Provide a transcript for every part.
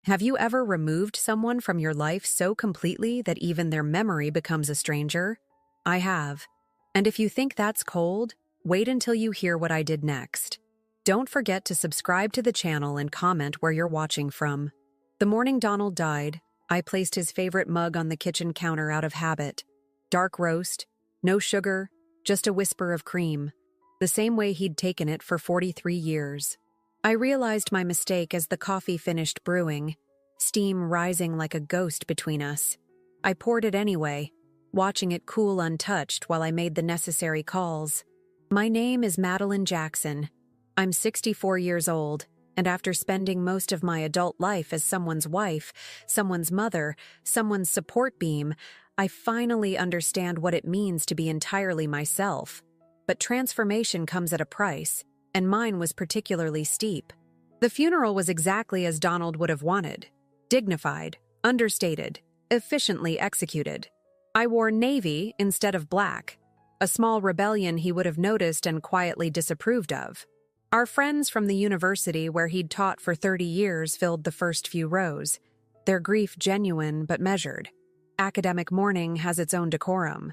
Have you ever removed someone from your life so completely that even their memory becomes a stranger? I have. And if you think that's cold, wait until you hear what I did next. Don't forget to subscribe to the channel and comment where you're watching from. The morning Donald died, I placed his favorite mug on the kitchen counter out of habit. Dark roast, no sugar, just a whisper of cream, the same way he'd taken it for 43 years. I realized my mistake as the coffee finished brewing, steam rising like a ghost between us. I poured it anyway, watching it cool untouched while I made the necessary calls. My name is Madeline Jackson. I'm 64 years old, and after spending most of my adult life as someone's wife, someone's mother, someone's support beam, I finally understand what it means to be entirely myself. But transformation comes at a price, and mine was particularly steep. The funeral was exactly as Donald would have wanted. Dignified, understated, efficiently executed. I wore navy instead of black, a small rebellion he would have noticed and quietly disapproved of. Our friends from the university where he'd taught for 30 years filled the first few rows, their grief genuine but measured. Academic mourning has its own decorum.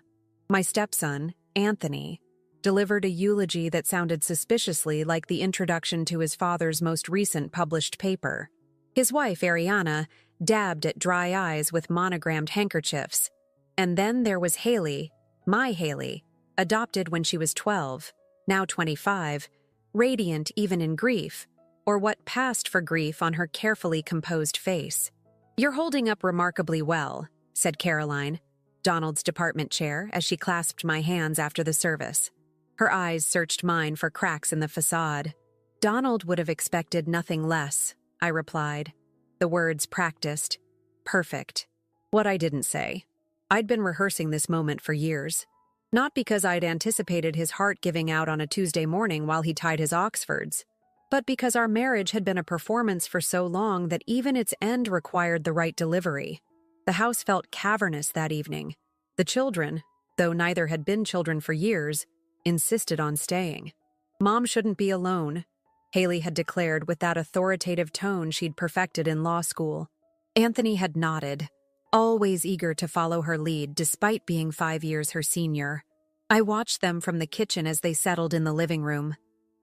My stepson, Anthony, delivered a eulogy that sounded suspiciously like the introduction to his father's most recent published paper. His wife, Ariana, dabbed at dry eyes with monogrammed handkerchiefs. And then there was Haley, my Haley, adopted when she was 12, now 25, radiant even in grief, or what passed for grief on her carefully composed face. "You're holding up remarkably well," said Caroline, Donald's department chair, as she clasped my hands after the service. Her eyes searched mine for cracks in the facade. "Donald would have expected nothing less," I replied. The words practiced. Perfect. What I didn't say. I'd been rehearsing this moment for years. Not because I'd anticipated his heart giving out on a Tuesday morning while he tied his Oxfords, but because our marriage had been a performance for so long that even its end required the right delivery. The house felt cavernous that evening. The children, though neither had been children for years, insisted on staying. Mom shouldn't be alone, Haley had declared with that authoritative tone she'd perfected in law school. Anthony had nodded, always eager to follow her lead despite being 5 years her senior. I watched them from the kitchen as they settled in the living room.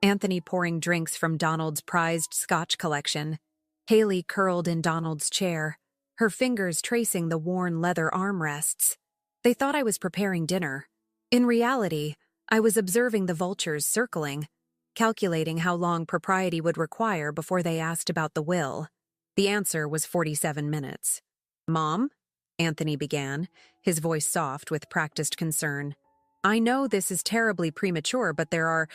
Anthony pouring drinks from Donald's prized scotch collection. Haley curled in Donald's chair, her fingers tracing the worn leather armrests. They thought I was preparing dinner. In reality, I was observing the vultures circling, calculating how long propriety would require before they asked about the will. The answer was 47 minutes. "Mom?" Anthony began, his voice soft with practiced concern. "I know this is terribly premature, but there are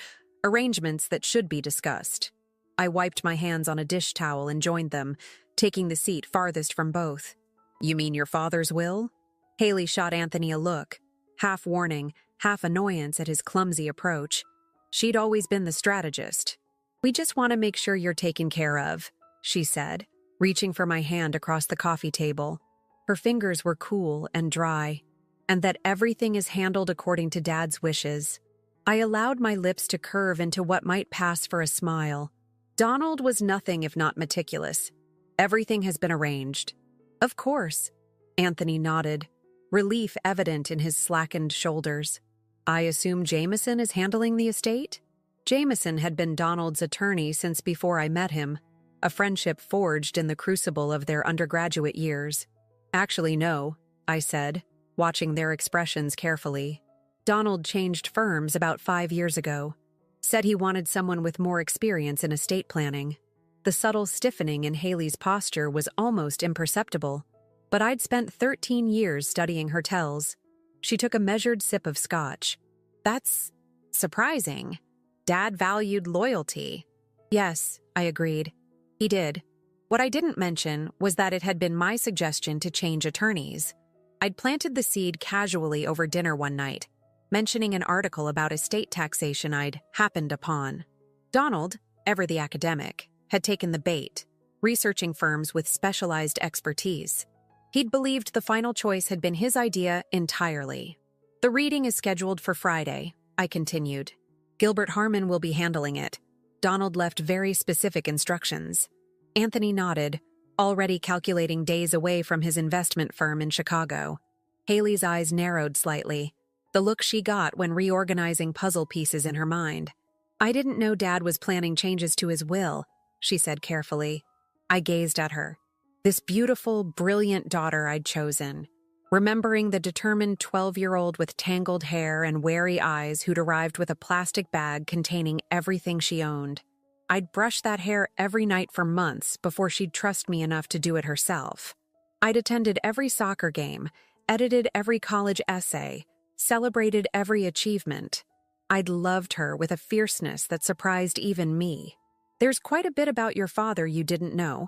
arrangements that should be discussed." I wiped my hands on a dish towel and joined them, taking the seat farthest from both. "You mean your father's will?" Haley shot Anthony a look, half warning, half annoyance at his clumsy approach. She'd always been the strategist. "We just want to make sure you're taken care of," she said, reaching for my hand across the coffee table. Her fingers were cool and dry, and that everything is handled according to Dad's wishes. I allowed my lips to curve into what might pass for a smile. Donald was nothing if not meticulous. "Everything has been arranged." "Of course," Anthony nodded, relief evident in his slackened shoulders. "I assume Jameson is handling the estate?" Jameson had been Donald's attorney since before I met him, a friendship forged in the crucible of their undergraduate years. "Actually, no," I said, watching their expressions carefully. "Donald changed firms about 5 years ago. Said he wanted someone with more experience in estate planning." The subtle stiffening in Haley's posture was almost imperceptible, but I'd spent 13 years studying her tells. She took a measured sip of scotch. "That's surprising. Dad valued loyalty." "Yes," I agreed. "He did. What I didn't mention was that it had been my suggestion to change attorneys. I'd planted the seed casually over dinner one night, mentioning an article about estate taxation I'd happened upon. Donald, ever the academic, had taken the bait, researching firms with specialized expertise. He'd believed the final choice had been his idea entirely. "The reading is scheduled for Friday," I continued. "Gilbert Harmon will be handling it. Donald left very specific instructions." Anthony nodded, already calculating days away from his investment firm in Chicago. Haley's eyes narrowed slightly, the look she got when reorganizing puzzle pieces in her mind. "I didn't know Dad was planning changes to his will," she said carefully. I gazed at her, this beautiful, brilliant daughter I'd chosen, remembering the determined 12-year-old with tangled hair and wary eyes who'd arrived with a plastic bag containing everything she owned. I'd brush that hair every night for months before she'd trust me enough to do it herself. I'd attended every soccer game, edited every college essay, celebrated every achievement. I'd loved her with a fierceness that surprised even me. "There's quite a bit about your father you didn't know,"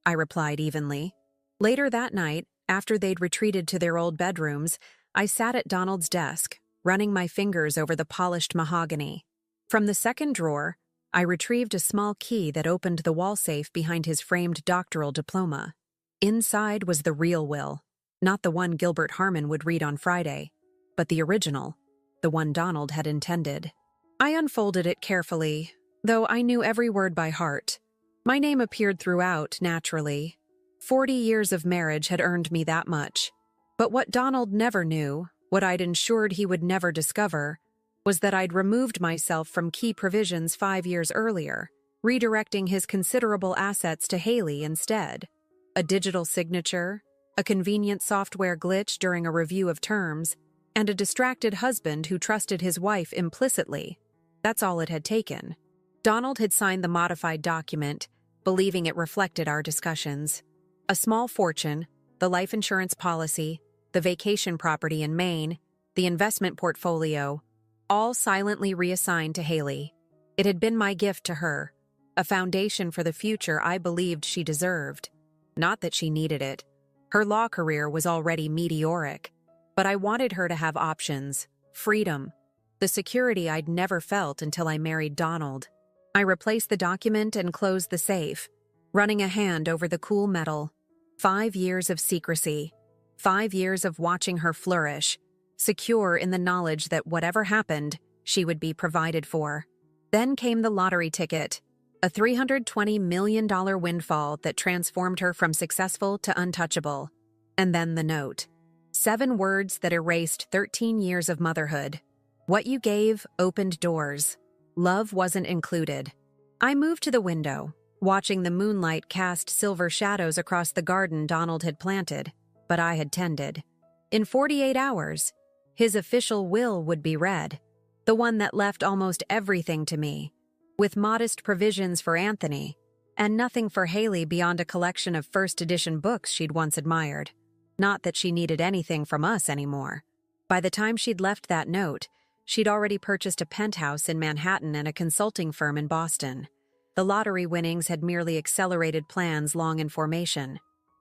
I replied evenly. Later that night, after they'd retreated to their old bedrooms, I sat at Donald's desk, running my fingers over the polished mahogany. From the second drawer, I retrieved a small key that opened the wall safe behind his framed doctoral diploma. Inside was the real will, not the one Gilbert Harmon would read on Friday, but the original, the one Donald had intended. I unfolded it carefully, though I knew every word by heart. My name appeared throughout, naturally. 40 years of marriage had earned me that much. But what Donald never knew, what I'd ensured he would never discover, was that I'd removed myself from key provisions 5 years earlier, redirecting his considerable assets to Haley instead. A digital signature, a convenient software glitch during a review of terms, and a distracted husband who trusted his wife implicitly. That's all it had taken. Donald had signed the modified document, believing it reflected our discussions. A small fortune, the life insurance policy, the vacation property in Maine, the investment portfolio, all silently reassigned to Haley. It had been my gift to her, a foundation for the future I believed she deserved. Not that she needed it. Her law career was already meteoric, but I wanted her to have options, freedom, the security I'd never felt until I married Donald. I replaced the document and closed the safe, running a hand over the cool metal. 5 years of secrecy, 5 years of watching her flourish, secure in the knowledge that whatever happened, she would be provided for. Then came the lottery ticket, a $320 million windfall that transformed her from successful to untouchable. And then the note. 7 words that erased 13 years of motherhood. What you gave opened doors. Love wasn't included. I moved to the window, watching the moonlight cast silver shadows across the garden Donald had planted, but I had tended. In 48 hours, his official will would be read, the one that left almost everything to me, with modest provisions for Anthony, and nothing for Haley beyond a collection of first edition books she'd once admired. Not that she needed anything from us anymore. By the time she'd left that note, she'd already purchased a penthouse in Manhattan and a consulting firm in Boston. The lottery winnings had merely accelerated plans long in formation.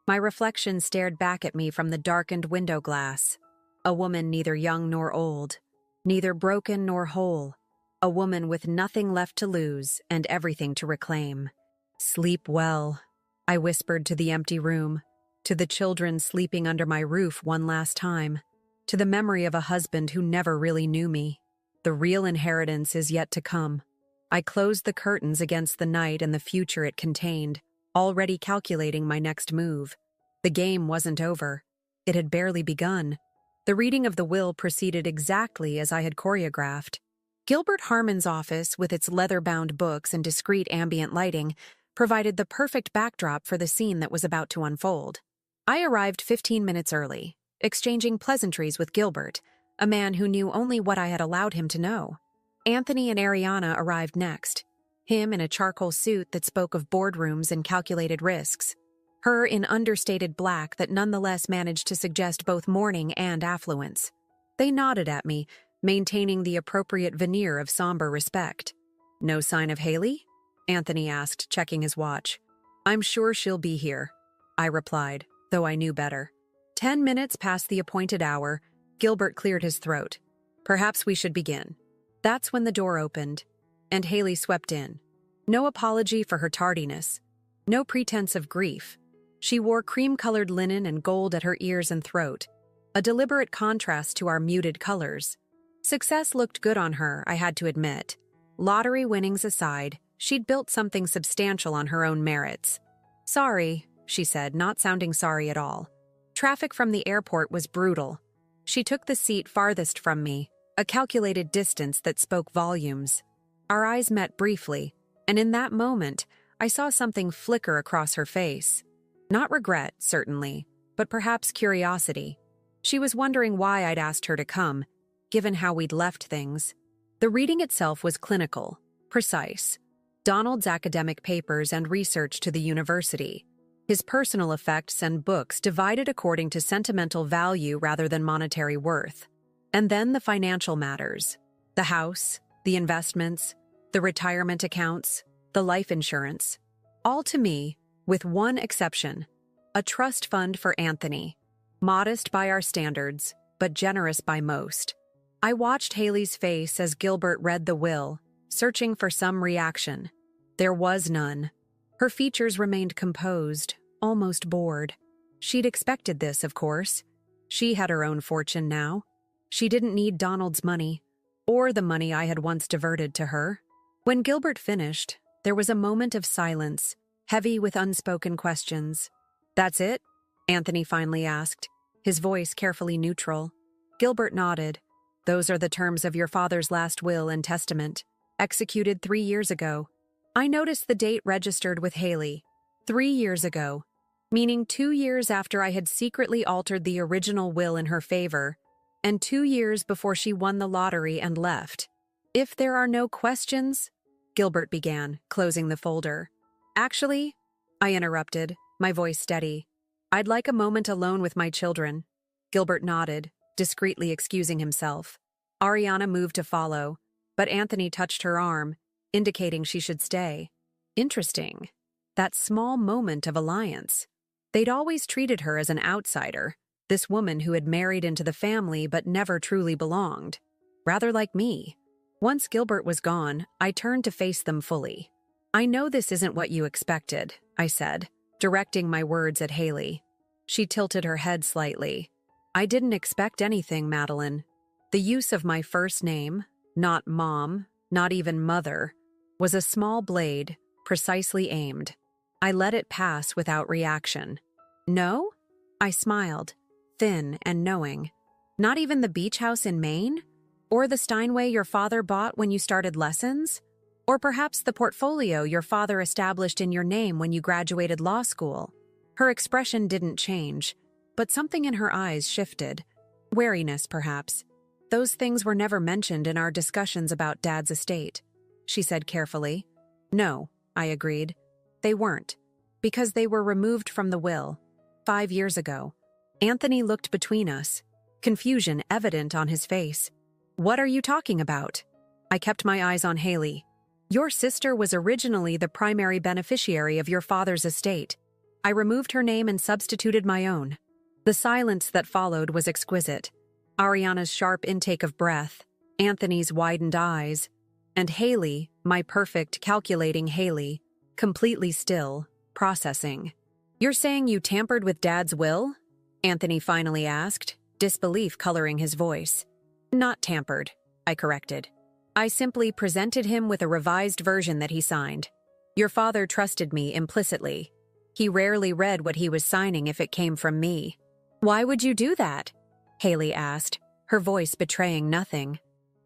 My reflection stared back at me from the darkened window glass. A woman neither young nor old, neither broken nor whole. A woman with nothing left to lose and everything to reclaim. "Sleep well," I whispered to the empty room, to the children sleeping under my roof one last time, to the memory of a husband who never really knew me. The real inheritance is yet to come. I closed the curtains against the night and the future it contained, already calculating my next move. The game wasn't over. It had barely begun. The reading of the will proceeded exactly as I had choreographed. Gilbert Harmon's office, with its leather-bound books and discreet ambient lighting, provided the perfect backdrop for the scene that was about to unfold. I arrived 15 minutes early, exchanging pleasantries with Gilbert, a man who knew only what I had allowed him to know. Anthony and Ariana arrived next, him in a charcoal suit that spoke of boardrooms and calculated risks, her in understated black that nonetheless managed to suggest both mourning and affluence. They nodded at me, maintaining the appropriate veneer of somber respect. "No sign of Haley?" Anthony asked, checking his watch. "I'm sure she'll be here," I replied, though I knew better. 10 minutes past the appointed hour, Gilbert cleared his throat. "Perhaps we should begin." That's when the door opened, and Haley swept in. No apology for her tardiness, no pretense of grief. She wore cream-colored linen and gold at her ears and throat, a deliberate contrast to our muted colors. Success looked good on her, I had to admit. Lottery winnings aside, she'd built something substantial on her own merits. "Sorry," she said, not sounding sorry at all. Traffic from the airport was brutal. She took the seat farthest from me, a calculated distance that spoke volumes. Our eyes met briefly, and in that moment, I saw something flicker across her face. Not regret, certainly, but perhaps curiosity. She was wondering why I'd asked her to come, given how we'd left things. The reading itself was clinical, precise. Donald's academic papers and research to the university. His personal effects and books divided according to sentimental value rather than monetary worth. And then the financial matters. The house, the investments, the retirement accounts, the life insurance. All to me, with one exception. A trust fund for Anthony. Modest by our standards, but generous by most. I watched Haley's face as Gilbert read the will, searching for some reaction. There was none. Her features remained composed, almost bored. She'd expected this, of course. She had her own fortune now. She didn't need Donald's money, or the money I had once diverted to her. When Gilbert finished, there was a moment of silence, heavy with unspoken questions. "That's it?" Anthony finally asked, his voice carefully neutral. Gilbert nodded. "Those are the terms of your father's last will and testament, executed 3 years ago." I noticed the date registered with Haley. 3 years ago, meaning 2 years after I had secretly altered the original will in her favor, and 2 years before she won the lottery and left. "If there are no questions," Gilbert began, closing the folder. "Actually," I interrupted, my voice steady, "I'd like a moment alone with my children." Gilbert nodded, discreetly excusing himself. Ariana moved to follow, but Anthony touched her arm, indicating she should stay. Interesting. That small moment of alliance. They'd always treated her as an outsider, this woman who had married into the family but never truly belonged. Rather like me. Once Gilbert was gone, I turned to face them fully. "I know this isn't what you expected," I said, directing my words at Haley. She tilted her head slightly. "I didn't expect anything, Madeline. The use of my first name, not Mom, not even Mother, was a small blade, precisely aimed. I let it pass without reaction." "No?" I smiled, thin and knowing. "Not even the beach house in Maine? Or the Steinway your father bought when you started lessons? Or perhaps the portfolio your father established in your name when you graduated law school?" Her expression didn't change, but something in her eyes shifted. Wariness, perhaps. "Those things were never mentioned in our discussions about Dad's estate," she said carefully. "No," I agreed. "They weren't. Because they were removed from the will. 5 years ago." Anthony looked between us, confusion evident on his face. "What are you talking about?" I kept my eyes on Haley. "Your sister was originally the primary beneficiary of your father's estate. I removed her name and substituted my own." The silence that followed was exquisite. Ariana's sharp intake of breath, Anthony's widened eyes, and Haley, my perfect calculating Haley, completely still, processing. "You're saying you tampered with Dad's will?" Anthony finally asked, disbelief coloring his voice. "Not tampered," I corrected. "I simply presented him with a revised version that he signed. Your father trusted me implicitly. He rarely read what he was signing if it came from me." "Why would you do that?" Haley asked, her voice betraying nothing.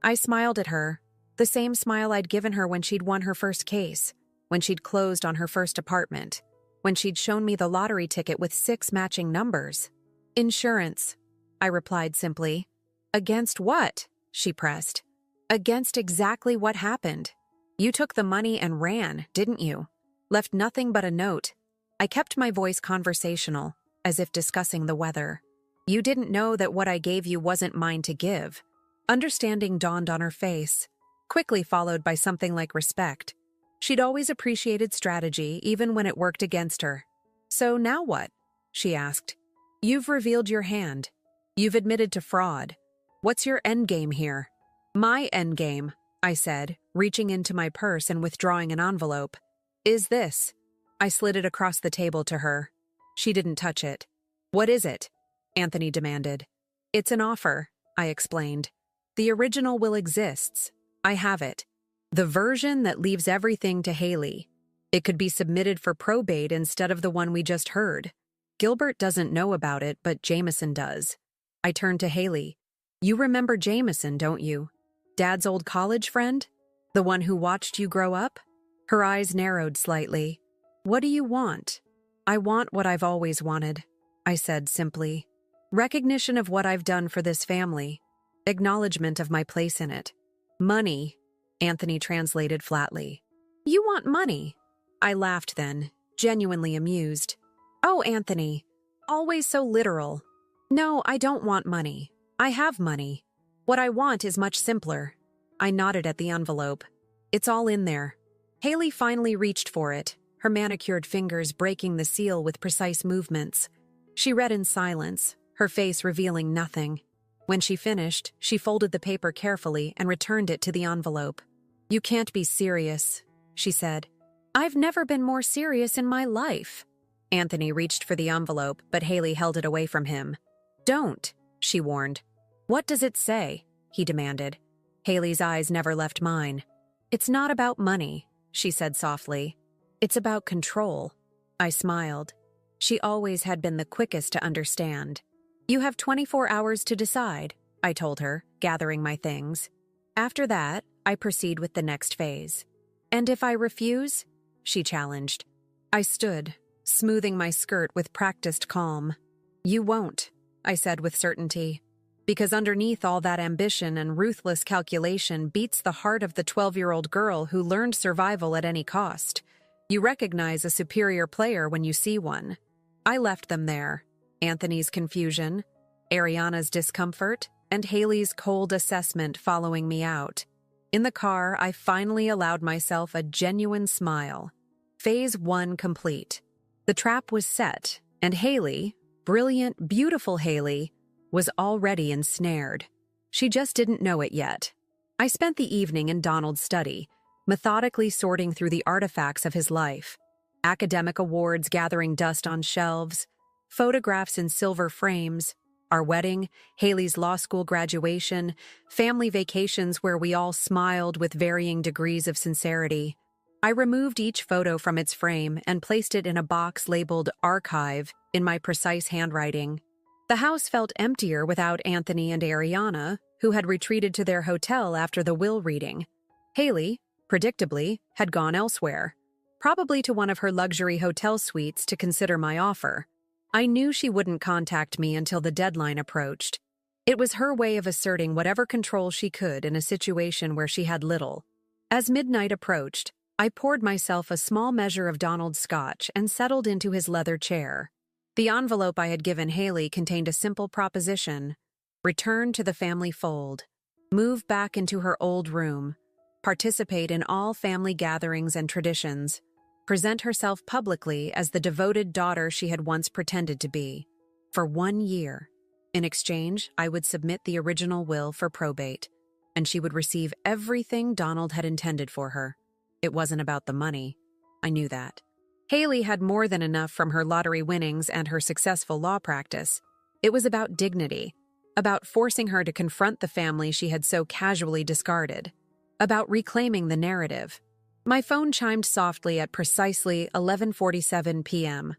I smiled at her, the same smile I'd given her when she'd won her first case, when she'd closed on her first apartment, when she'd shown me the lottery ticket with 6 matching numbers. "Insurance," I replied simply. "Against what?" she pressed. "Against exactly what happened. You took the money and ran, didn't you? Left nothing but a note." I kept my voice conversational, as if discussing the weather. "You didn't know that what I gave you wasn't mine to give." Understanding dawned on her face, quickly followed by something like respect. She'd always appreciated strategy, even when it worked against her. "So now what?" she asked. "You've revealed your hand. You've admitted to fraud. What's your endgame here?" "My endgame," I said, reaching into my purse and withdrawing an envelope, "is this." I slid it across the table to her. She didn't touch it. "What is it?" Anthony demanded. "It's an offer," I explained. "The original will exists. I have it. The version that leaves everything to Haley. It could be submitted for probate instead of the one we just heard. Gilbert doesn't know about it, but Jameson does. I turned to Haley. You remember Jameson, don't you? Dad's old college friend? The one who watched you grow up? Her eyes narrowed slightly. What do you want? I want what I've always wanted, I said simply. Recognition of what I've done for this family. Acknowledgement of my place in it. Money, Anthony translated flatly. You want money? I laughed then, genuinely amused. Oh, Anthony, always so literal. No, I don't want money. I have money. What I want is much simpler. I nodded at the envelope. It's all in there. Haley finally reached for it, her manicured fingers breaking the seal with precise movements. She read in silence, her face revealing nothing. When she finished, she folded the paper carefully and returned it to the envelope. You can't be serious, she said. I've never been more serious in my life. Anthony reached for the envelope, but Haley held it away from him. Don't, she warned. What does it say? He demanded. Haley's eyes never left mine. It's not about money, she said softly. It's about control. I smiled. She always had been the quickest to understand. You have 24 hours to decide, I told her, gathering my things. After that, I proceed with the next phase. And if I refuse? She challenged. I stood, smoothing my skirt with practiced calm. You won't, I said with certainty. Because underneath all that ambition and ruthless calculation beats the heart of the 12-year-old girl who learned survival at any cost. You recognize a superior player when you see one. I left them there. Anthony's confusion, Ariana's discomfort, and Haley's cold assessment following me out. In the car, I finally allowed myself a genuine smile. Phase 1 complete. The trap was set, and Haley, brilliant, beautiful Haley, was already ensnared. She just didn't know it yet. I spent the evening in Donald's study, methodically sorting through the artifacts of his life. Academic awards gathering dust on shelves, photographs in silver frames, our wedding, Haley's law school graduation, family vacations where we all smiled with varying degrees of sincerity. I removed each photo from its frame and placed it in a box labeled Archive in my precise handwriting. The house felt emptier without Anthony and Ariana, who had retreated to their hotel after the will reading. Haley, predictably, had gone elsewhere, probably to one of her luxury hotel suites to consider my offer. I knew she wouldn't contact me until the deadline approached. It was her way of asserting whatever control she could in a situation where she had little. As midnight approached, I poured myself a small measure of Donald's scotch and settled into his leather chair. The envelope I had given Haley contained a simple proposition: return to the family fold, move back into her old room, participate in all family gatherings and traditions, present herself publicly as the devoted daughter she had once pretended to be, for 1 year. In exchange, I would submit the original will for probate, and she would receive everything Donald had intended for her. It wasn't about the money. I knew that. Haley had more than enough from her lottery winnings and her successful law practice. It was about dignity, about forcing her to confront the family she had so casually discarded, about reclaiming the narrative. My phone chimed softly at precisely 11:47 p.m.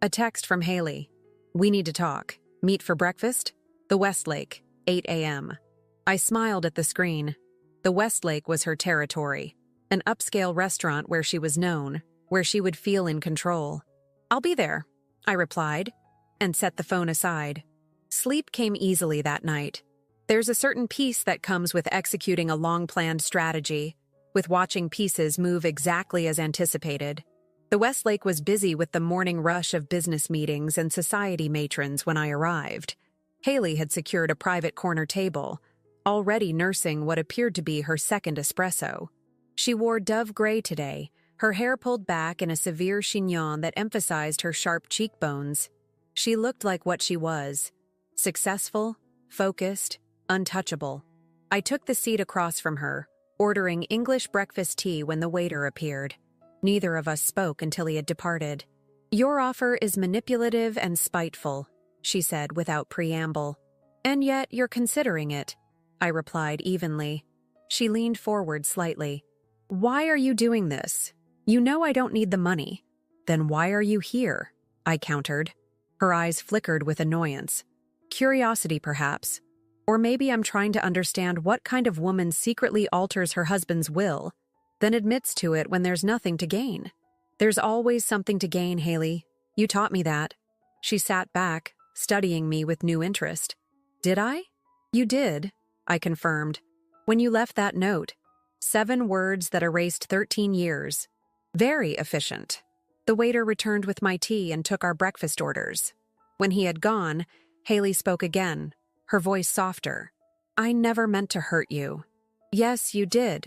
A text from Haley. We need to talk. Meet for breakfast? The Westlake, 8 a.m. I smiled at the screen. The Westlake was her territory, an upscale restaurant where she was known, where she would feel in control. I'll be there, I replied, and set the phone aside. Sleep came easily that night. There's a certain peace that comes with executing a long-planned strategy, with watching pieces move exactly as anticipated. The Westlake was busy with the morning rush of business meetings and society matrons when I arrived. Haley had secured a private corner table, already nursing what appeared to be her second espresso. She wore dove gray today, her hair pulled back in a severe chignon that emphasized her sharp cheekbones. She looked like what she was: successful, focused, untouchable. I took the seat across from her, ordering English breakfast tea when the waiter appeared. Neither of us spoke until he had departed. Your offer is manipulative and spiteful, she said without preamble. And yet you're considering it, I replied evenly. She leaned forward slightly. Why are you doing this? You know I don't need the money. Then why are you here? I countered. Her eyes flickered with annoyance. Curiosity, perhaps. Or maybe I'm trying to understand what kind of woman secretly alters her husband's will, then admits to it when there's nothing to gain. There's always something to gain, Haley. You taught me that. She sat back, studying me with new interest. Did I? You did, I confirmed. When you left that note. 7 words that erased 13 years. Very efficient. The waiter returned with my tea and took our breakfast orders. When he had gone, Haley spoke again, her voice softer. I never meant to hurt you. Yes, you did,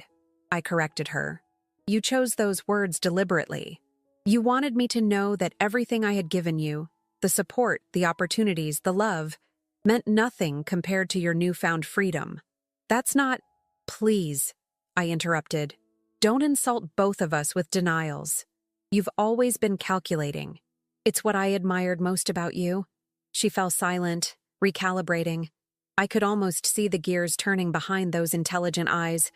I corrected her. You chose those words deliberately. You wanted me to know that everything I had given you, the support, the opportunities, the love, meant nothing compared to your newfound freedom. That's not— Please, I interrupted. Don't insult both of us with denials. You've always been calculating. It's what I admired most about you. She fell silent, recalibrating. I could almost see the gears turning behind those intelligent eyes,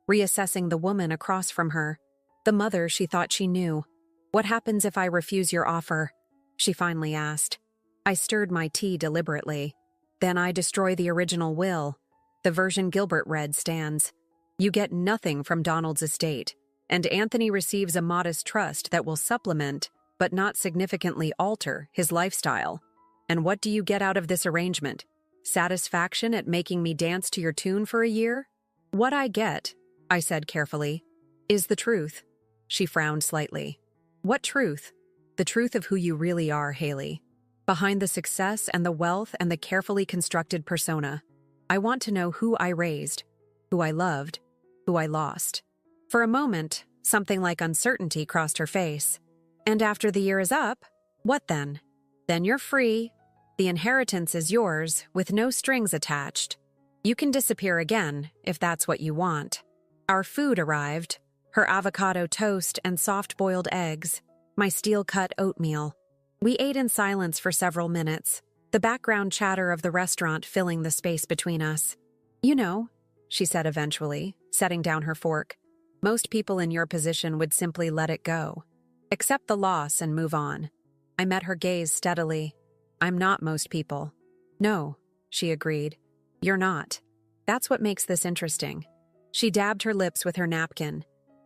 reassessing the woman across from her, the mother she thought she knew. What happens if I refuse your offer? She finally asked. I stirred my tea deliberately. Then I destroy the original will. The version Gilbert read stands. You get nothing from Donald's estate, and Anthony receives a modest trust that will supplement, but not significantly alter, his lifestyle. And what do you get out of this arrangement? Satisfaction at making me dance to your tune for a year? What I get, I said carefully, is the truth. She frowned slightly. What truth? The truth of who you really are, Haley. Behind the success and the wealth and the carefully constructed persona, I want to know who I raised, who I loved, who I lost. For a moment, something like uncertainty crossed her face. And after the year is up, what then? Then you're free. The inheritance is yours, with no strings attached. You can disappear again, if that's what you want. Our food arrived, her avocado toast and soft-boiled eggs, my steel-cut oatmeal. We ate in silence for several minutes, the background chatter of the restaurant filling the space between us. You know, she said eventually, setting down her fork, most people in your position would simply let it go. Accept the loss and move on. I met her gaze steadily. I'm not most people. No, she agreed. You're not. That's what makes this interesting. She dabbed her lips with her napkin.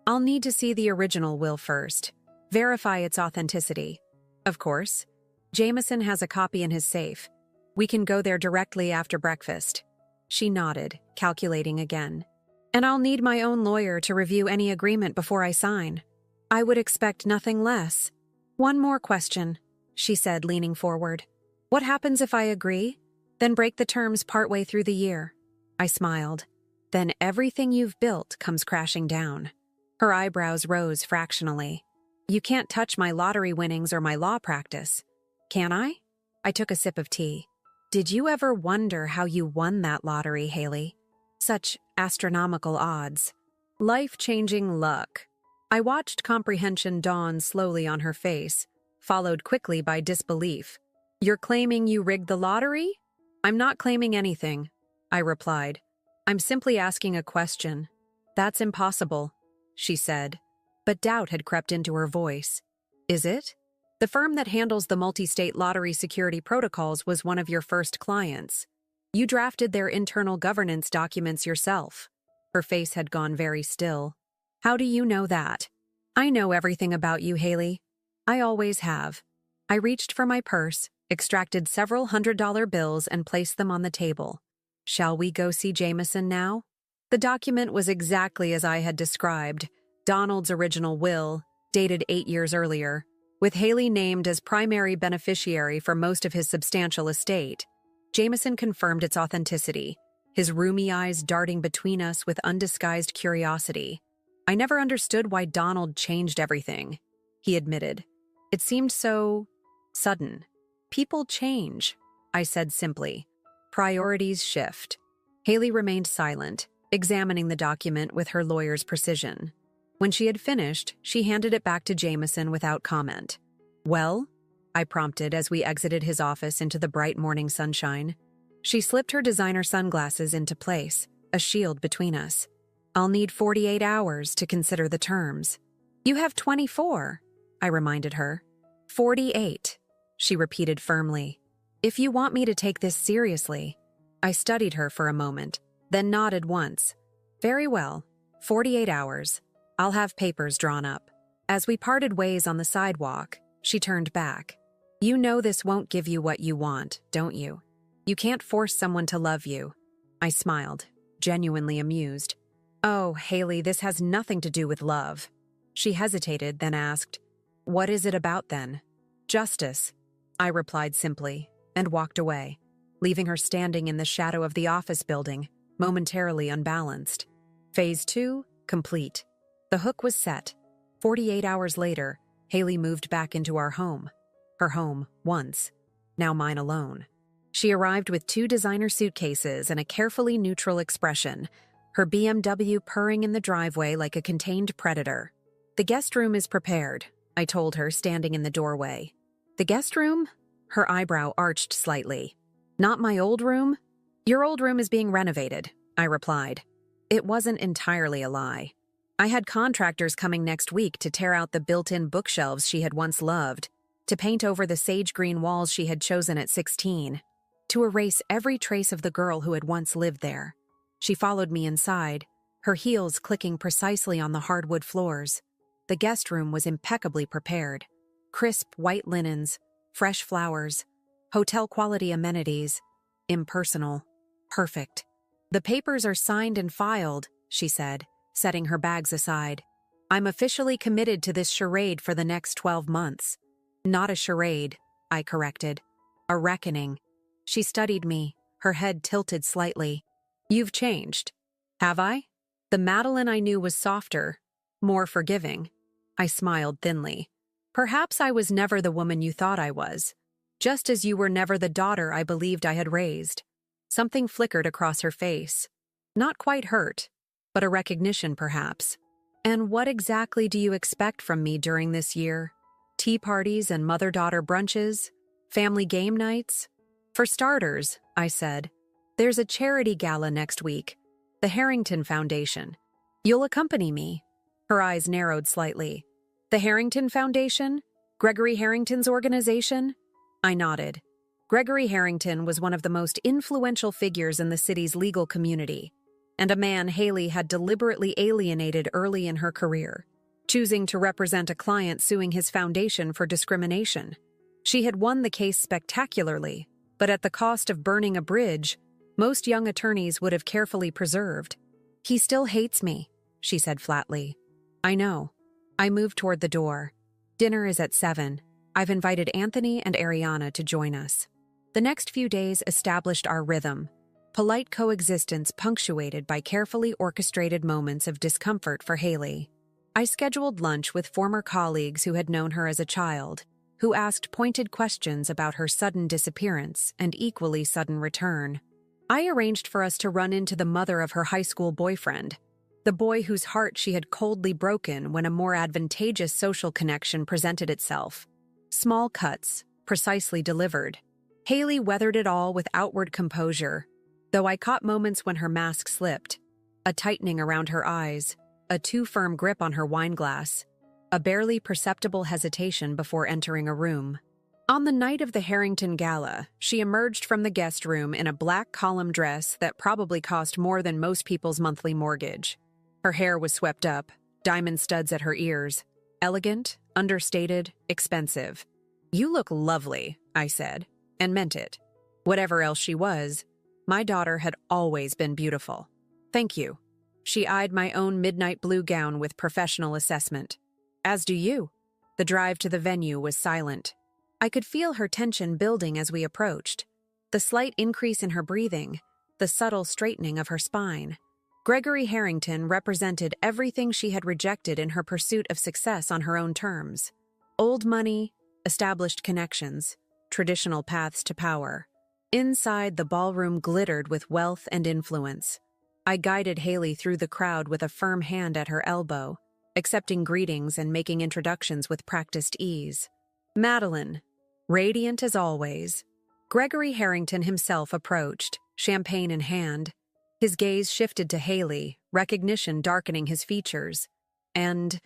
I'll need to see the original will first. Verify its authenticity. Of course. Jameson has a copy in his safe. We can go there directly after breakfast. She nodded, calculating again. And I'll need my own lawyer to review any agreement before I sign. I would expect nothing less. One more question, she said, leaning forward. What happens if I agree? Then break the terms partway through the year. I smiled. Then everything you've built comes crashing down. Her eyebrows rose fractionally. You can't touch my lottery winnings or my law practice. Can I? I took a sip of tea. Did you ever wonder how you won that lottery, Haley? Such astronomical odds. Life-changing luck. I watched comprehension dawn slowly on her face, followed quickly by disbelief. You're claiming you rigged the lottery? I'm not claiming anything, I replied. I'm simply asking a question. That's impossible, she said. But doubt had crept into her voice. Is it? The firm that handles the multi-state lottery security protocols was one of your first clients. You drafted their internal governance documents yourself. Her face had gone very still. How do you know that? I know everything about you, Haley. I always have. I reached for my purse, extracted several $100 bills and placed them on the table. Shall we go see Jameson now? The document was exactly as I had described. Donald's original will, dated 8 years earlier, with Haley named as primary beneficiary for most of his substantial estate. Jameson confirmed its authenticity, his roomy eyes darting between us with undisguised curiosity. I never understood why Donald changed everything, he admitted. It seemed so sudden. People change, I said simply. Priorities shift. Haley remained silent, examining the document with her lawyer's precision. When she had finished, she handed it back to Jameson without comment. Well? I prompted as we exited his office into the bright morning sunshine. She slipped her designer sunglasses into place, a shield between us. I'll need 48 hours to consider the terms. You have 24, I reminded her. 48, she repeated firmly. If you want me to take this seriously. I studied her for a moment, then nodded once. Very well, 48 hours. I'll have papers drawn up. As we parted ways on the sidewalk, she turned back. You know this won't give you what you want, don't you? You can't force someone to love you. I smiled, genuinely amused. Oh, Haley, this has nothing to do with love. She hesitated, then asked, What is it about then? Justice, I replied simply, and walked away, leaving her standing in the shadow of the office building, momentarily unbalanced. Phase 2, complete. The hook was set. 48 hours later, Haley moved back into our home. Her home, once. Now mine alone. She arrived with 2 designer suitcases and a carefully neutral expression, her BMW purring in the driveway like a contained predator. The guest room is prepared, I told her, standing in the doorway. The guest room? Her eyebrow arched slightly. Not my old room? Your old room is being renovated, I replied. It wasn't entirely a lie. I had contractors coming next week to tear out the built-in bookshelves she had once loved, to paint over the sage green walls she had chosen at 16, to erase every trace of the girl who had once lived there. She followed me inside, her heels clicking precisely on the hardwood floors. The guest room was impeccably prepared. Crisp white linens, fresh flowers, hotel-quality amenities. Impersonal. Perfect. The papers are signed and filed, she said, setting her bags aside. I'm officially committed to this charade for the next 12 months. Not a charade, I corrected. A reckoning. She studied me, her head tilted slightly. You've changed. Have I? The Madeline I knew was softer, more forgiving. I smiled thinly. Perhaps I was never the woman you thought I was, just as you were never the daughter I believed I had raised. Something flickered across her face. Not quite hurt, but a recognition perhaps. And what exactly do you expect from me during this year? Tea parties and mother-daughter brunches? Family game nights? For starters, I said, there's a charity gala next week, the Harrington Foundation. You'll accompany me. Her eyes narrowed slightly. The Harrington Foundation? Gregory Harrington's organization? I nodded. Gregory Harrington was one of the most influential figures in the city's legal community, and a man Haley had deliberately alienated early in her career, choosing to represent a client suing his foundation for discrimination. She had won the case spectacularly, but at the cost of burning a bridge most young attorneys would have carefully preserved. He still hates me, she said flatly. I know. I moved toward the door. Dinner is at 7. I've invited Anthony and Ariana to join us. The next few days established our rhythm, polite coexistence punctuated by carefully orchestrated moments of discomfort for Haley. I scheduled lunch with former colleagues who had known her as a child, who asked pointed questions about her sudden disappearance and equally sudden return. I arranged for us to run into the mother of her high school boyfriend, the boy whose heart she had coldly broken when a more advantageous social connection presented itself. Small cuts, precisely delivered. Haley weathered it all with outward composure, though I caught moments when her mask slipped, a tightening around her eyes, a too firm grip on her wineglass, a barely perceptible hesitation before entering a room. On the night of the Harrington Gala, she emerged from the guest room in a black column dress that probably cost more than most people's monthly mortgage. Her hair was swept up, diamond studs at her ears. Elegant, understated, expensive. You look lovely, I said, and meant it. Whatever else she was, my daughter had always been beautiful. Thank you. She eyed my own midnight blue gown with professional assessment. As do you. The drive to the venue was silent. I could feel her tension building as we approached. The slight increase in her breathing, the subtle straightening of her spine. Gregory Harrington represented everything she had rejected in her pursuit of success on her own terms. Old money, established connections, traditional paths to power. Inside, the ballroom glittered with wealth and influence. I guided Haley through the crowd with a firm hand at her elbow, accepting greetings and making introductions with practiced ease. Madeline, radiant as always. Gregory Harrington himself approached, champagne in hand. His gaze shifted to Haley, recognition darkening his features. And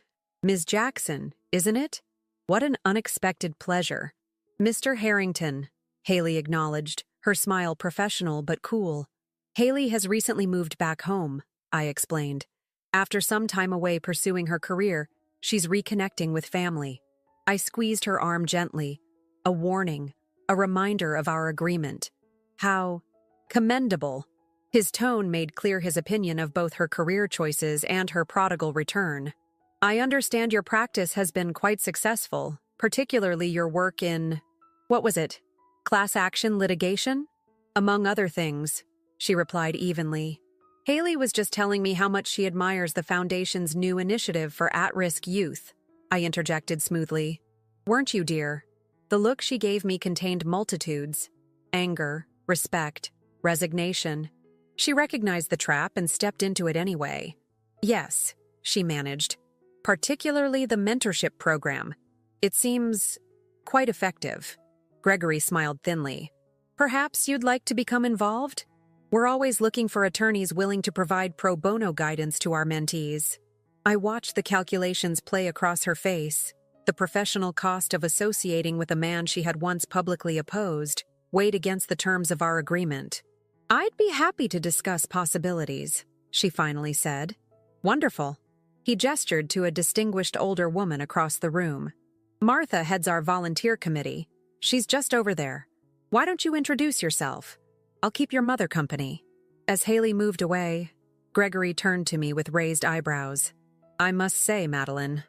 Ms. Jackson, isn't it? What an unexpected pleasure. Mr. Harrington, Haley acknowledged, her smile professional but cool. Haley has recently moved back home, I explained. After some time away pursuing her career, she's reconnecting with family. I squeezed her arm gently, a warning, a reminder of our agreement. How commendable. His tone made clear his opinion of both her career choices and her prodigal return. I understand your practice has been quite successful, particularly your work in, what was it, class action litigation? Among other things, she replied evenly. Haley was just telling me how much she admires the Foundation's new initiative for at-risk youth, I interjected smoothly. Weren't you, dear? The look she gave me contained multitudes: anger, respect, resignation. She recognized the trap and stepped into it anyway. Yes, she managed. Particularly the mentorship program. It seems quite effective. Gregory smiled thinly. Perhaps you'd like to become involved? We're always looking for attorneys willing to provide pro bono guidance to our mentees. I watched the calculations play across her face. The professional cost of associating with a man she had once publicly opposed weighed against the terms of our agreement. I'd be happy to discuss possibilities, she finally said. Wonderful. He gestured to a distinguished older woman across the room. Martha heads our volunteer committee. She's just over there. Why don't you introduce yourself? I'll keep your mother company. As Haley moved away, Gregory turned to me with raised eyebrows. I must say, Madeline,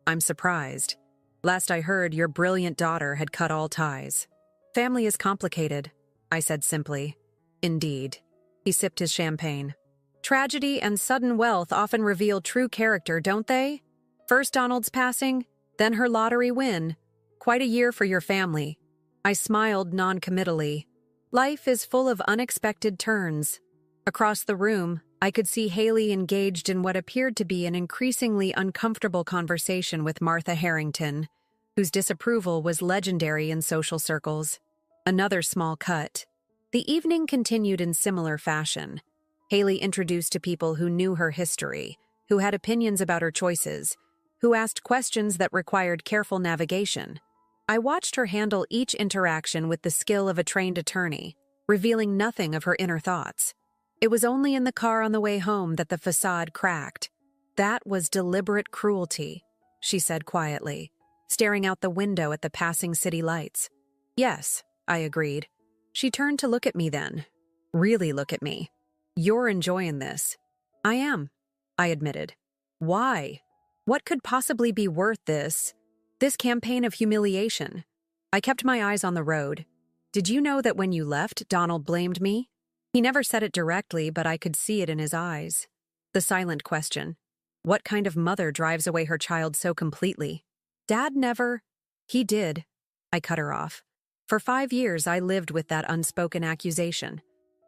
I'm surprised. Last I heard, your brilliant daughter had cut all ties. Family is complicated, I said simply. Indeed. He sipped his champagne. Tragedy and sudden wealth often reveal true character, don't they? First Donald's passing, then her lottery win. Quite a year for your family. I smiled non-committally. Life is full of unexpected turns. Across the room, I could see Haley engaged in what appeared to be an increasingly uncomfortable conversation with Martha Harrington, whose disapproval was legendary in social circles. Another small cut. The evening continued in similar fashion. Haley introduced to people who knew her history, who had opinions about her choices, who asked questions that required careful navigation. I watched her handle each interaction with the skill of a trained attorney, revealing nothing of her inner thoughts. It was only in the car on the way home that the facade cracked. That was deliberate cruelty, she said quietly, staring out the window at the passing city lights. Yes, I agreed. She turned to look at me then. Really look at me. You're enjoying this. I am, I admitted. Why? What could possibly be worth this campaign of humiliation? I kept my eyes on the road. Did you know that when you left, Donald blamed me? He never said it directly, but I could see it in his eyes. The silent question. What kind of mother drives away her child so completely? Dad never. He did. I cut her off. For 5 years, I lived with that unspoken accusation.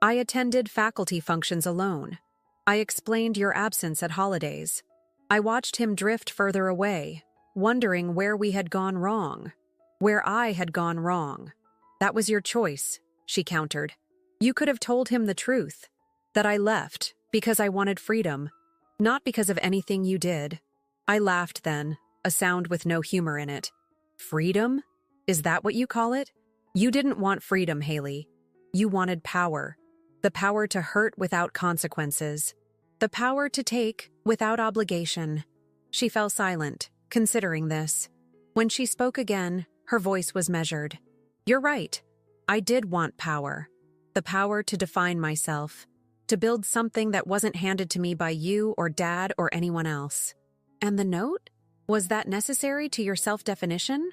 I attended faculty functions alone. I explained your absence at holidays. I watched him drift further away, wondering where we had gone wrong. Where I had gone wrong. That was your choice, she countered. You could have told him the truth, that I left because I wanted freedom, not because of anything you did. I laughed then, a sound with no humor in it. Freedom? Is that what you call it? You didn't want freedom, Haley. You wanted power. The power to hurt without consequences. The power to take without obligation. She fell silent, considering this. When she spoke again, her voice was measured. You're right. I did want power. The power to define myself. To build something that wasn't handed to me by you or Dad or anyone else. And the note? Was that necessary to your self-definition?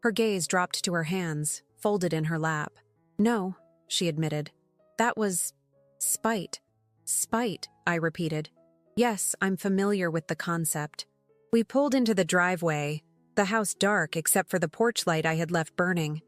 Her gaze dropped to her hands, folded in her lap. No, she admitted. That was spite. Spite, I repeated. Yes, I'm familiar with the concept. We pulled into the driveway, the house dark except for the porch light I had left burning.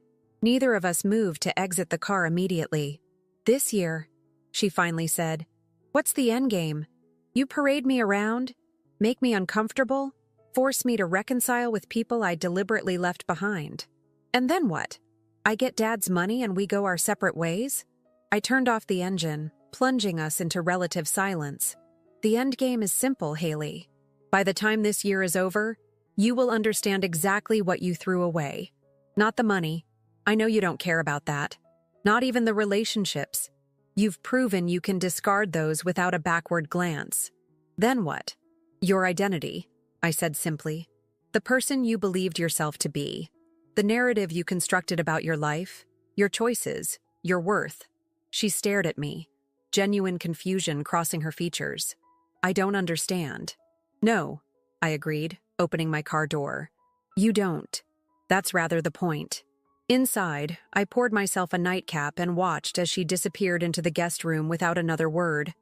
Neither of us moved to exit the car immediately. This year, she finally said, what's the end game? You parade me around, make me uncomfortable, force me to reconcile with people I deliberately left behind. And then what? I get Dad's money and we go our separate ways? I turned off the engine, plunging us into relative silence. The end game is simple, Haley. By the time this year is over, you will understand exactly what you threw away. Not the money. I know you don't care about that. Not even the relationships. You've proven you can discard those without a backward glance. Then what? Your identity, I said simply. The person you believed yourself to be. The narrative you constructed about your life, your choices, your worth. She stared at me, genuine confusion crossing her features. I don't understand. No, I agreed, opening my car door. You don't. That's rather the point. Inside, I poured myself a nightcap and watched as she disappeared into the guest room without another word.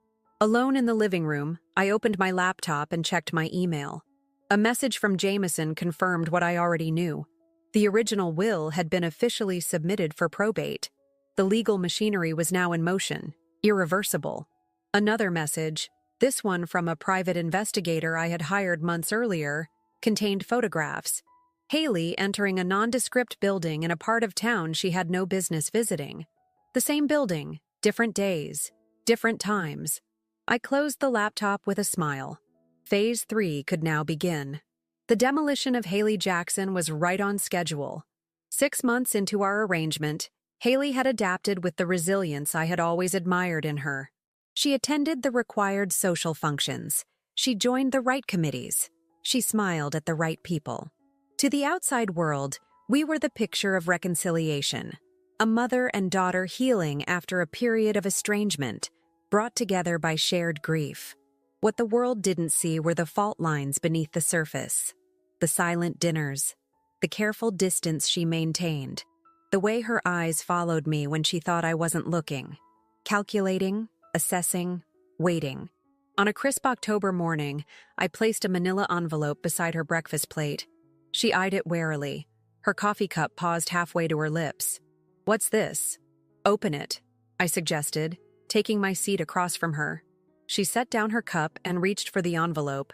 Alone in the living room, I opened my laptop and checked my email. A message from Jameson confirmed what I already knew. The original will had been officially submitted for probate. The legal machinery was now in motion, irreversible. Another message, this one from a private investigator I had hired months earlier, contained photographs. Haley entering a nondescript building in a part of town she had no business visiting. The same building, different days, different times. I closed the laptop with a smile. Phase 3 could now begin. The demolition of Haley Jackson was right on schedule. 6 months into our arrangement, Haley had adapted with the resilience I had always admired in her. She attended the required social functions. She joined the right committees. She smiled at the right people. To the outside world, we were the picture of reconciliation. A mother and daughter healing after a period of estrangement, brought together by shared grief. What the world didn't see were the fault lines beneath the surface. The silent dinners. The careful distance she maintained. The way her eyes followed me when she thought I wasn't looking. Calculating, assessing, waiting. On a crisp October morning, I placed a manila envelope beside her breakfast plate. She eyed it warily. Her coffee cup paused halfway to her lips. "What's this?" "Open it," I suggested, taking my seat across from her. She set down her cup and reached for the envelope,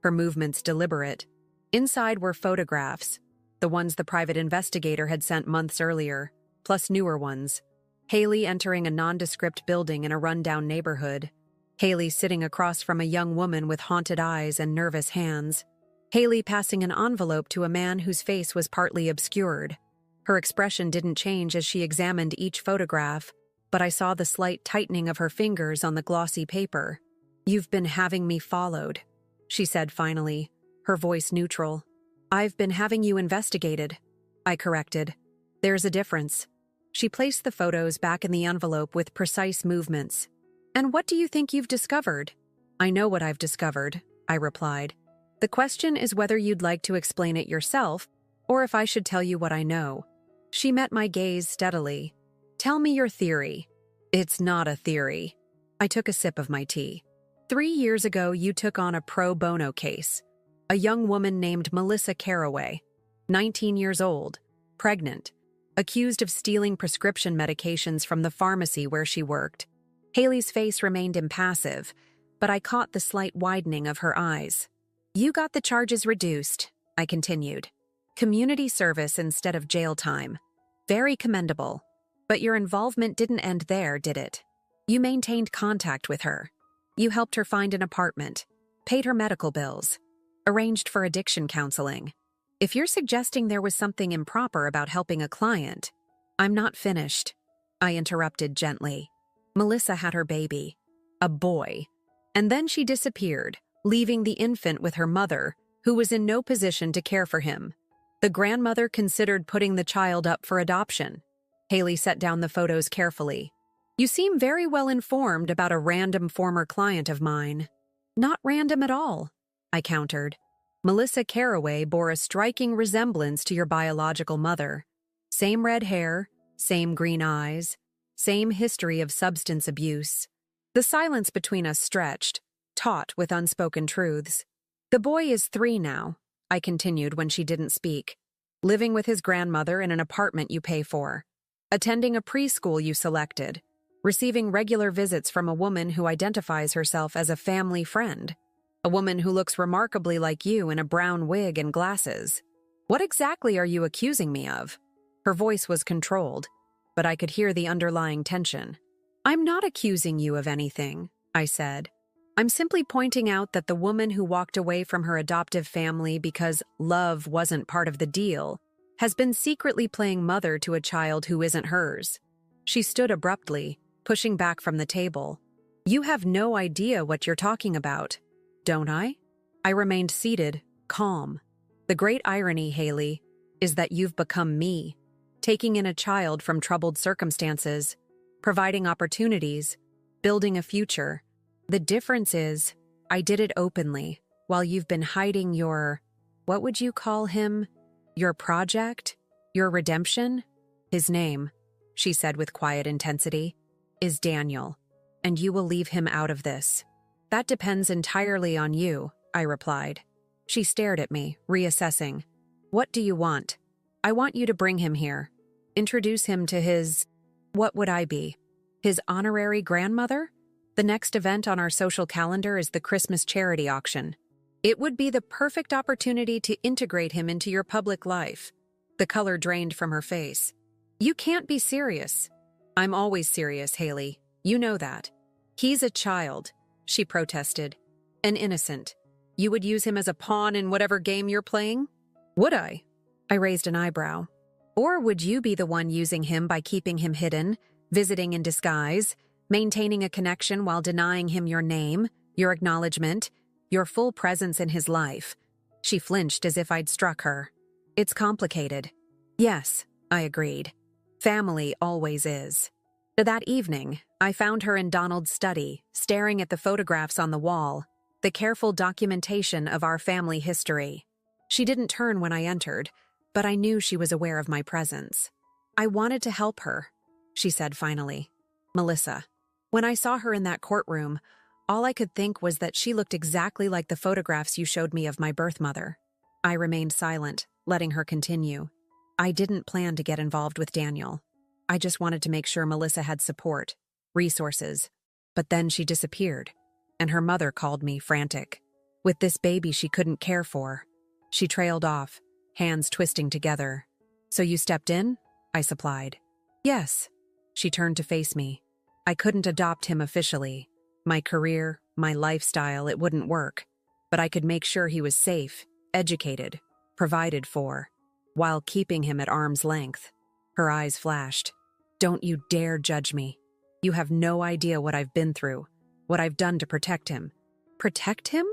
her movements deliberate. Inside were photographs, the ones the private investigator had sent months earlier, plus newer ones. Haley entering a nondescript building in a rundown neighborhood. Haley sitting across from a young woman with haunted eyes and nervous hands. Haley passing an envelope to a man whose face was partly obscured. Her expression didn't change as she examined each photograph, but I saw the slight tightening of her fingers on the glossy paper. "You've been having me followed," she said finally, her voice neutral. "I've been having you investigated," I corrected. "There's a difference." She placed the photos back in the envelope with precise movements. "And what do you think you've discovered?" "I know what I've discovered," I replied. "The question is whether you'd like to explain it yourself, or if I should tell you what I know." She met my gaze steadily. "Tell me your theory." "It's not a theory." I took a sip of my tea. 3 years ago, you took on a pro bono case. A young woman named Melissa Caraway, 19 years old, pregnant, accused of stealing prescription medications from the pharmacy where she worked. Haley's face remained impassive, but I caught the slight widening of her eyes. "You got the charges reduced," I continued. "Community service instead of jail time. Very commendable. But your involvement didn't end there, did it? You maintained contact with her. You helped her find an apartment, paid her medical bills, arranged for addiction counseling. If you're suggesting there was something improper about helping a client..." "I'm not finished," I interrupted gently. "Melissa had her baby, a boy, and then she disappeared, leaving the infant with her mother, who was in no position to care for him. The grandmother considered putting the child up for adoption." Haley set down the photos carefully. "You seem very well informed about a random former client of mine." "Not random at all," I countered. "Melissa Caraway bore a striking resemblance to your biological mother. Same red hair, same green eyes, same history of substance abuse." The silence between us stretched, taut with unspoken truths. "The boy is 3 now," I continued when she didn't speak. "Living with his grandmother in an apartment you pay for. Attending a preschool you selected. Receiving regular visits from a woman who identifies herself as a family friend. A woman who looks remarkably like you in a brown wig and glasses. What exactly are you accusing me of?" Her voice was controlled, but I could hear the underlying tension. "I'm not accusing you of anything," I said. I'm simply pointing out that the woman who walked away from her adoptive family because love wasn't part of the deal has been secretly playing mother to a child who isn't hers. She stood abruptly, pushing back from the table. You have no idea what you're talking about, don't I? I remained seated, calm. The great irony, Haley, is that you've become me, taking in a child from troubled circumstances, providing opportunities, building a future. The difference is, I did it openly, while you've been hiding your, what would you call him? Your project? Your redemption? His name, she said with quiet intensity, is Daniel, and you will leave him out of this. That depends entirely on you, I replied. She stared at me, reassessing. What do you want? I want you to bring him here. Introduce him to his, what would I be? His honorary grandmother? The next event on our social calendar is the Christmas charity auction. It would be the perfect opportunity to integrate him into your public life. The color drained from her face. You can't be serious. I'm always serious, Haley. You know that. He's a child, she protested. An innocent. You would use him as a pawn in whatever game you're playing? Would I? I raised an eyebrow. Or would you be the one using him by keeping him hidden, visiting in disguise, maintaining a connection while denying him your name, your acknowledgement, your full presence in his life? She flinched as if I'd struck her. It's complicated. Yes, I agreed. Family always is. That evening, I found her in Donald's study, staring at the photographs on the wall, the careful documentation of our family history. She didn't turn when I entered, but I knew she was aware of my presence. I wanted to help her, she said finally. Melissa. When I saw her in that courtroom, all I could think was that she looked exactly like the photographs you showed me of my birth mother. I remained silent, letting her continue. I didn't plan to get involved with Daniel. I just wanted to make sure Melissa had support, resources. But then she disappeared, and her mother called me frantic. With this baby she couldn't care for. She trailed off, hands twisting together. So you stepped in? I supplied. Yes. She turned to face me. I couldn't adopt him officially. My career, my lifestyle, it wouldn't work. But I could make sure he was safe, educated, provided for, while keeping him at arm's length. Her eyes flashed. Don't you dare judge me. You have no idea what I've been through, what I've done to protect him. Protect him?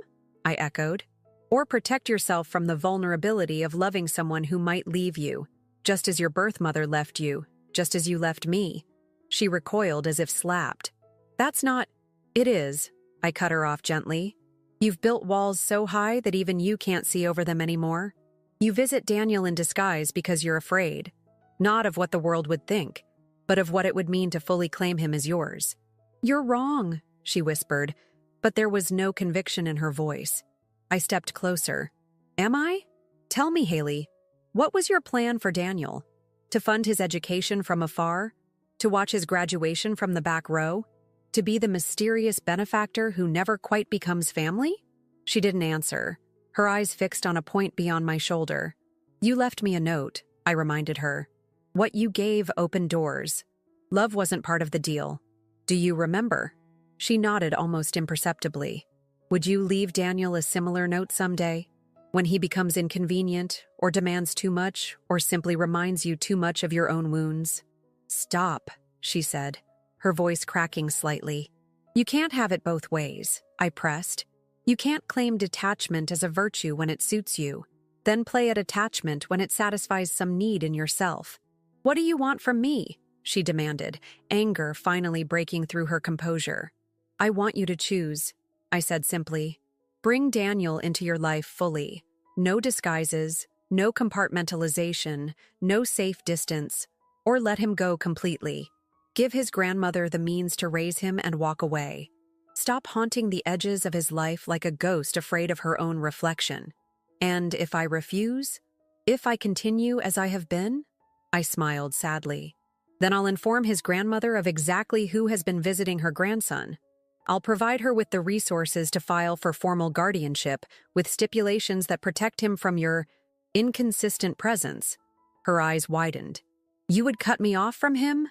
I echoed. Or protect yourself from the vulnerability of loving someone who might leave you, just as your birth mother left you, just as you left me. She recoiled as if slapped. That's not... It is, I cut her off gently. You've built walls so high that even you can't see over them anymore. You visit Daniel in disguise because you're afraid. Not of what the world would think, but of what it would mean to fully claim him as yours. You're wrong, she whispered, but there was no conviction in her voice. I stepped closer. Am I? Tell me, Haley, what was your plan for Daniel? To fund his education from afar? To watch his graduation from the back row? To be the mysterious benefactor who never quite becomes family? She didn't answer, her eyes fixed on a point beyond my shoulder. You left me a note, I reminded her. What you gave opened doors. Love wasn't part of the deal. Do you remember? She nodded almost imperceptibly. Would you leave Daniel a similar note someday? When he becomes inconvenient, or demands too much, or simply reminds you too much of your own wounds? Stop, she said, her voice cracking slightly. You can't have it both ways, I pressed. You can't claim detachment as a virtue when it suits you, then play at attachment when it satisfies some need in yourself. What do you want from me? She demanded, anger finally breaking through her composure. I want you to choose, I said simply. Bring Daniel into your life fully. No disguises, no compartmentalization, no safe distance, or let him go completely. Give his grandmother the means to raise him and walk away. Stop haunting the edges of his life like a ghost afraid of her own reflection. And if I refuse? If I continue as I have been? I smiled sadly. Then I'll inform his grandmother of exactly who has been visiting her grandson. I'll provide her with the resources to file for formal guardianship with stipulations that protect him from your inconsistent presence. Her eyes widened. You would cut me off from him?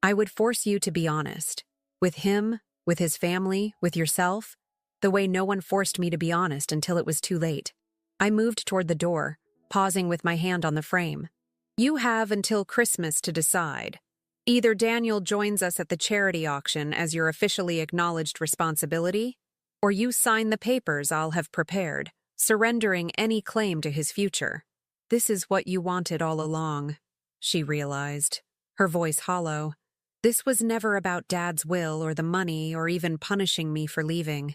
I would force you to be honest. With him, with his family, with yourself. the way no one forced me to be honest until it was too late. I moved toward the door, pausing with my hand on the frame. You have until Christmas to decide. Either Daniel joins us at the charity auction as your officially acknowledged responsibility, or you sign the papers I'll have prepared, surrendering any claim to his future. This is what you wanted all along, she realized, her voice hollow. This was never about Dad's will or the money or even punishing me for leaving.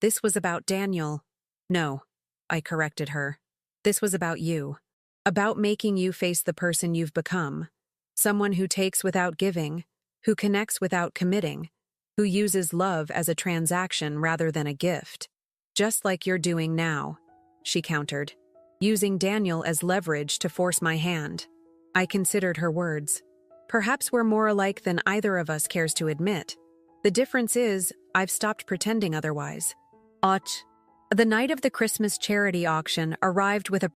This was about Daniel. No, I corrected her. This was about you. About making you face the person you've become. Someone who takes without giving, who connects without committing, who uses love as a transaction rather than a gift. Just like you're doing now, she countered, using Daniel as leverage to force my hand. I considered her words. Perhaps we're more alike than either of us cares to admit. The difference is, I've stopped pretending otherwise. The night of the Christmas charity auction arrived with a